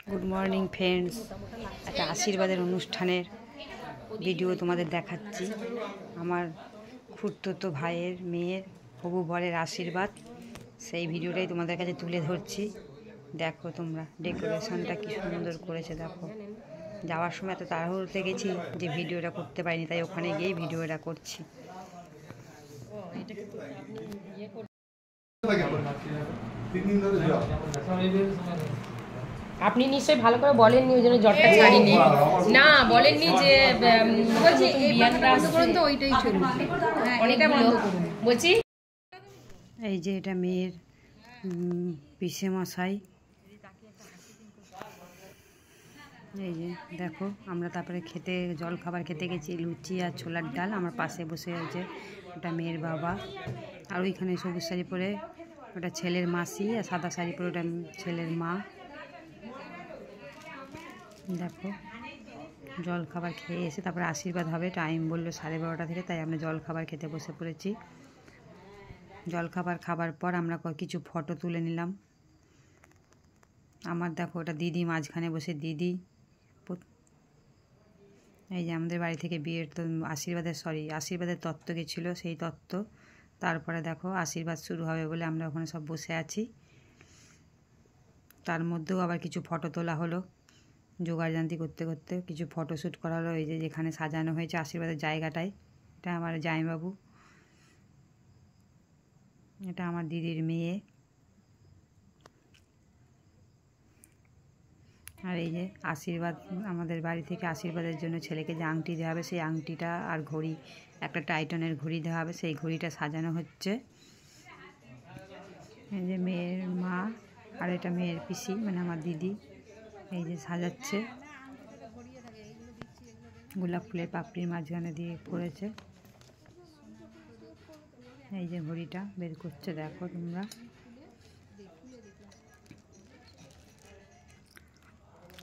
Good morning friends, একটা আশীর্বাদের অনুষ্ঠানের ভিডিও তোমাদের দেখাচ্ছি। আমার খুড়তুতো ভাইয়ের মেয়ের হবু বরের আশীর্বাদ, সেই ভিডিওটাই তোমাদের কাছে তুলে ধরছি। দেখো তোমরা, ডেকোরেশনটা কি সুন্দর করেছে। দেখো, যাওয়ার সময় এত তাড়াহুড়োতে গেছি যে ভিডিওটা করতে পারিনি, তাই ওখানে গিয়েই ভিডিওটা করছি। আপনি নিশ্চয়ই ভালো করে বলেননি, ওই জন্য জ্বরটা ছাড়িনি। না, বলেননি যে বলছি ওইটাই চলুন, অনেকটা বন্ধ করুন বলছি। এই যে এটা মেয়ের পিসে মশাই। এই যে দেখো, আমরা তারপরে জল খাবার খেতে গেছি, লুচি আর ছোলার ডাল। আমার পাশে বসে আছে ওটা মেয়ের বাবা, আর ওইখানে সবুজ শাড়ি পরে ওটা ছেলের মাসি, আর সাদা শাড়ি পরে ওটা ছেলের মা। দেখো, জল খাবার খেয়ে এসে তারপরে আশীর্বাদ হবে। টাইম বললো 12:30 থেকে, তাই আমরা জল খাবার খেতে বসে পড়েছি। জল খাবার পর আমরা কিছু ফটো তুলে নিলাম। আমার দেখো, ওটা দিদি মাঝখানে বসে, দিদি। এই যে আমাদের বাড়ি থেকে বিয়ের আশীর্বাদের তত্ত্ব গেছিলো, সেই তত্ত্ব। তারপরে দেখো আশীর্বাদ শুরু হবে বলে আমরা ওখানে সব বসে আছি। তার মধ্যেও আবার কিছু ফটো তোলা হলো, জোগাড়যন্ত্র করতে করতে কিছু ফটোশ্যুট করা হলো। এই যে যেখানে সাজানো হয়েছে আশীর্বাদের জায়গাটায়, এটা আমার জামাইবাবু, এটা আমার দিদির মেয়ে। আর এই যে আশীর্বাদ, আমাদের বাড়ি থেকে আশীর্বাদের জন্য ছেলেকে যে আংটি দেওয়া হবে, সেই আংটিটা আর ঘড়ি, একটা টাইটনের ঘড়ি দেওয়া হবে, সেই ঘড়িটা সাজানো হচ্ছে। এই যে মেয়ের মা, আর এটা মেয়ের পিসি, মানে আমার দিদি। এই যে সাজাচ্ছে, গোলাপ ফুলের পাপড়ির মাঝখানে দিয়ে পড়েছে। এই যে ঘড়িটা বের করছে, দেখো তোমরা।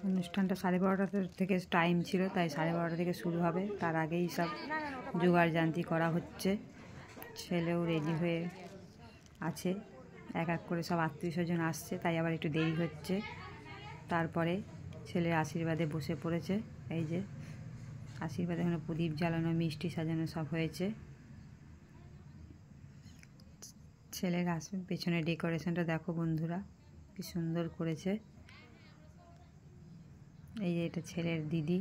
অনুষ্ঠানটা 12:30 থেকে টাইম ছিল, তাই 12:30 থেকে শুরু হবে। তার আগেই সব জোগাড়যন্ত্র করা হচ্ছে। ছেলেও রেডি হয়ে আছে, এক এক করে সব আত্মীয় স্বজন আসছে, তাই আবার একটু দেরি হচ্ছে। তারপরে ছেলের আশীর্বাদে বসে পড়েছে। এই যে আশীর্বাদে এখানে প্রদীপ জ্বালানো, মিষ্টি সাজানো সব হয়েছে। ছেলের পেছনে ডেকোরেশনটা দেখো বন্ধুরা, কি সুন্দর করেছে। এই যে এটা ছেলের দিদি,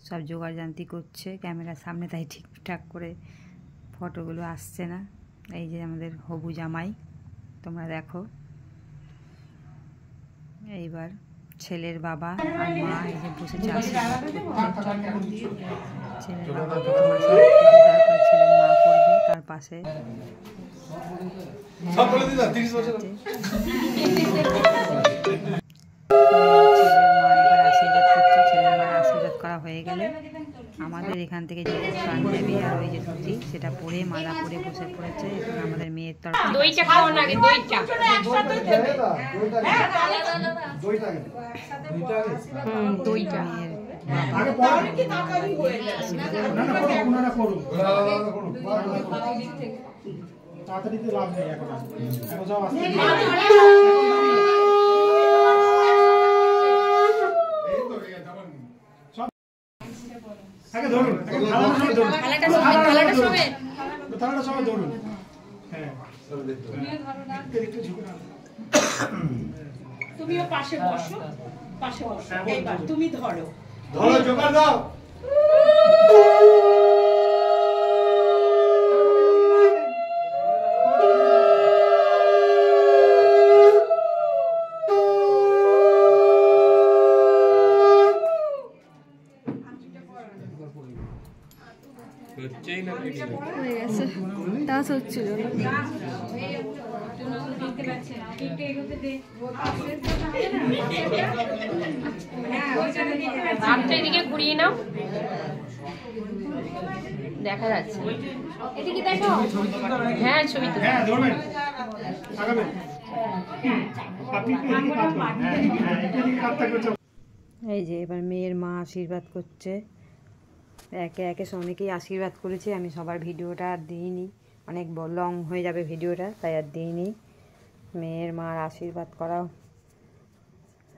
সব জোগাড়যন্ত্র করছে ক্যামেরার সামনে, তাই ঠিকঠাক করে ফটোগুলো আসছে না। এই যে আমাদের হবু জামাই, তোমরা দেখো। এইবার ছেলের বাবা আর মা এই যে বসেছে আশীর্বাদ করতে। ছেলের বাবা প্রথম আশীর্বাদ করবে, তারপর ছেলের মা করবে তার পাশে। হয়ে গেলে আমাদের এখান থেকে যে পাঞ্জাবি আর ওই যে ধুতি, সেটা পরে মালা পরে বসে পড়েছে। এখন আমাদের মেয়ের তরফ থেকে তুমিও পাশে বসো, এইবার তুমি ধরো জোগাড় দাও। এদিকে ঘুরিয়ে নাও, দেখা যাচ্ছে। এদিকে দেখো, হ্যাঁ ছবি তো। এই যে এবার মেয়ের মা আশীর্বাদ করছে। একে একে অনেকেই আশীর্বাদ করেছে, আমি সবার ভিডিওটা আর দিইনি, অনেক লং হয়ে যাবে ভিডিওটা, তাই আর দিইনি। মেয়ের মার আশীর্বাদ করা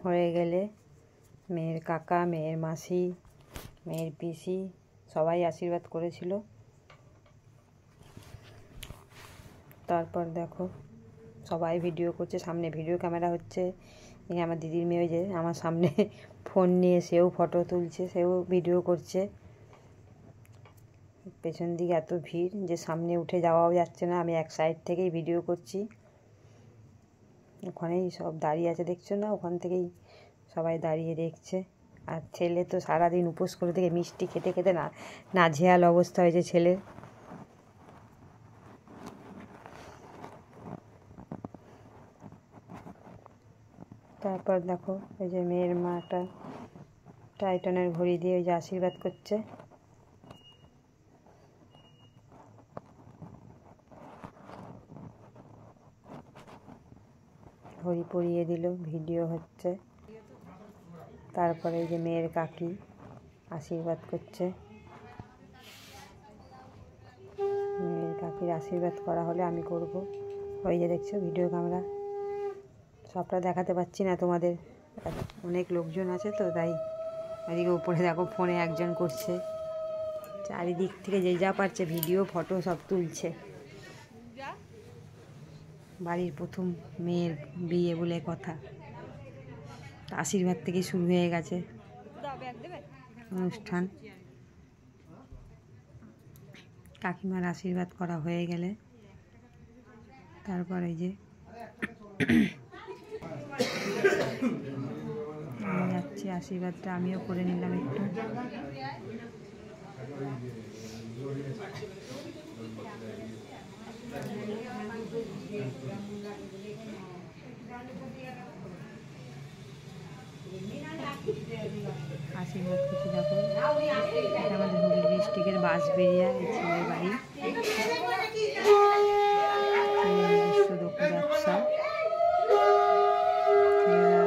হয়ে গেলে মেয়ের কাকা, মেয়ের মাসি, মেয়ের পিসি সবাই আশীর্বাদ করেছিল। তারপর দেখো সবাই ভিডিও করছে, সামনে ভিডিও ক্যামেরা হচ্ছে। আমার দিদির মেয়ে যে আমার সামনে ফোন নিয়ে সেও ফটো তুলছে, সেও ভিডিও করছে। পেছন দিকে এত ভিড় যে সামনে উঠে যাওয়াও যাচ্ছে না, আমি এক সাইড থেকেই ভিডিও করছি। ওখানেই সব দাঁড়িয়ে আছে, দেখছো না? ওখান থেকেই সবাই দাঁড়িয়ে দেখছে। আর ছেলে তো সারাদিন উপোস করে থেকে মিষ্টি খেতে খেতে নাজেহাল অবস্থা হয়েছে ছেলের। তারপর দেখো ওই যে মেয়ের মাটা টাইটানের ঘড়ি দিয়ে ওই যে আশীর্বাদ করছে। ঘড়ি পরিয়ে দিল, ভিডিও হচ্ছে। তারপরে এই যে মেয়ের কাকি আশীর্বাদ করছে। মেয়ের কাকির আশীর্বাদ করা হলে আমি করব। ওই যে দেখছো ভিডিও ক্যামেরা, সবটা দেখাতে পাচ্ছি না তোমাদের, অনেক লোকজন আছে তো তাই। এদিকে উপরে দেখো ফোনে একজন করছে, চারিদিক থেকে যে যা পারছে ভিডিও ফটো সব তুলছে। বাড়ির প্রথম মেয়ের বিয়ে বলে কথা, আশীর্বাদ থেকে শুরু হয়ে গেছে অনুষ্ঠান। কাকিমার আশীর্বাদ করা হয়ে গেলে তারপরে যে আমি যাচ্ছি, আশীর্বাদটা আমিও করে নিলাম একটু। আশীর্বাদ কিছু দেখো, এটা আমাদের হুগলি ডিস্ট্রিক্টের বাঁশবেড়িয়া, এই ছেলের বাড়ি। নিজস্ব ব্যবসা। ছেলেরা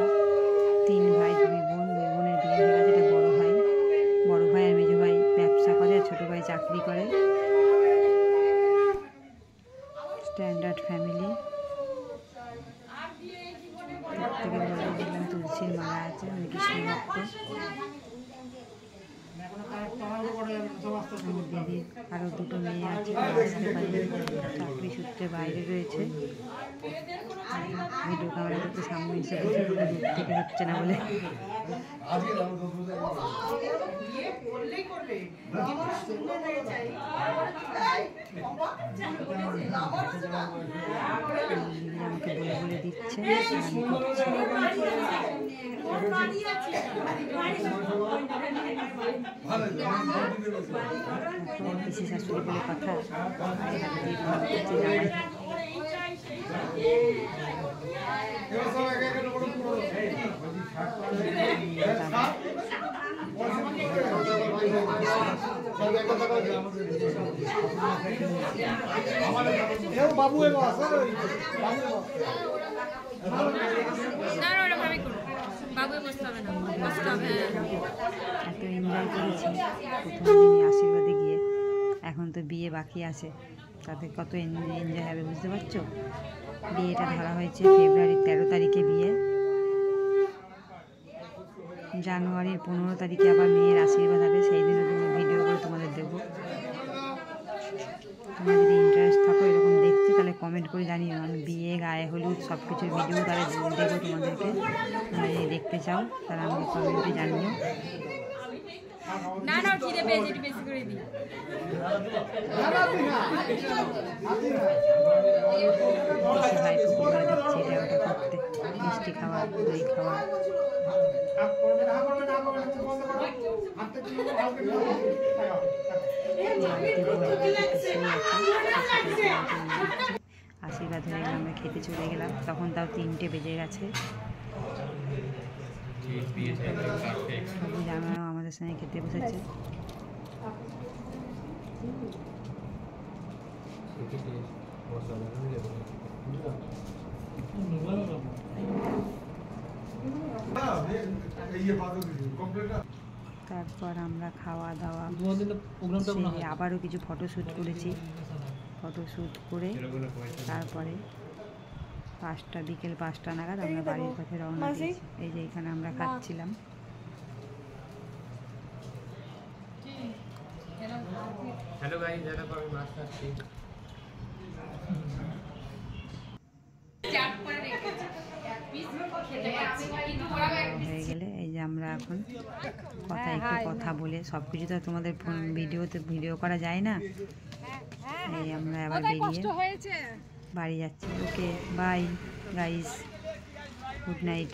3 ভাই 2 বোন, 2 বোনের বিয়ে হয়ে গেছে। এটা বড় ভাই আর মেজো ভাই ব্যবসা করে, আর ছোটো ভাই চাকরি করে। Standard family. প্রত্যেকের বাড়ি দেখলাম তুলসীর মালা আছে, আমি কৃষ্ণ ভক্ত। দিদির আরও 2টো মেয়ে আছে, আসতে পারিনি, চাকরি সূত্রে বাইরে রয়েছে। ভিডিও ক্যামেরা করতে সামনে এসে বসে, দূর থেকে হচ্ছে না বলে। আমাকে বলে দিচ্ছে, পিসি শাশুড়ি বলে কথা। বাবু এত এনজয় করেছি প্রথম দিনই আশীর্বাদে গিয়ে। এখন তো বিয়ে বাকি আছে, তাদের কত এনজয় হবে বুঝতে পারছো। বিয়েটা ধরা হয়েছে ফেব্রুয়ারির 13 তারিখে বিয়ে, জানুয়ারির 15 তারিখে আবার মেয়ের আশীর্বাদ হবে। সেই দিনও ভিডিও করে তোমাদের দেবো। তোমরা যদি ইন্টারেস্ট থাকো এরকম দেখতে, তাহলে কমেন্ট করে জানিও। আমি বিয়ে, গায়ে হলুদ সব কিছুর ভিডিও তাহলে দেবো তোমাদেরকে। তোমরা যদি দেখতে চাও তাহলে আমাকে কমেন্টে জানিও। ভাই পুকুর দিচ্ছে এটা ওটা করতে, মিষ্টি খাওয়া, দই খাওয়া। আশীর্বাদ হয়ে গেলে আমরা খেতে চলে গেলাম, তখন তাও 3টে বেজে গেছে। জামাইও আমাদের সঙ্গে খেতে বসেছে। তারপর আমরা খাওয়া দাওয়া সেরে আবারও কিছু ফটোশ্যুট করেছি। ফটোশ্যুট করে তারপরে বিকেল 5টা নাগাদ আমরা বাড়ির পথে রওনা দিয়েছি। এই যে এখানে আমরা খাচ্ছিলাম। হ্যালো গাইস, দেখো আমি মাছ খাচ্ছি। হয়ে গেলে এই যে আমরা এখন কথা বলে সব কিছু তো তোমাদের ভিডিও করা যায় না, এই আমরা আবার বেরিয়ে বাড়ি যাচ্ছি। Okay bye guys, good night.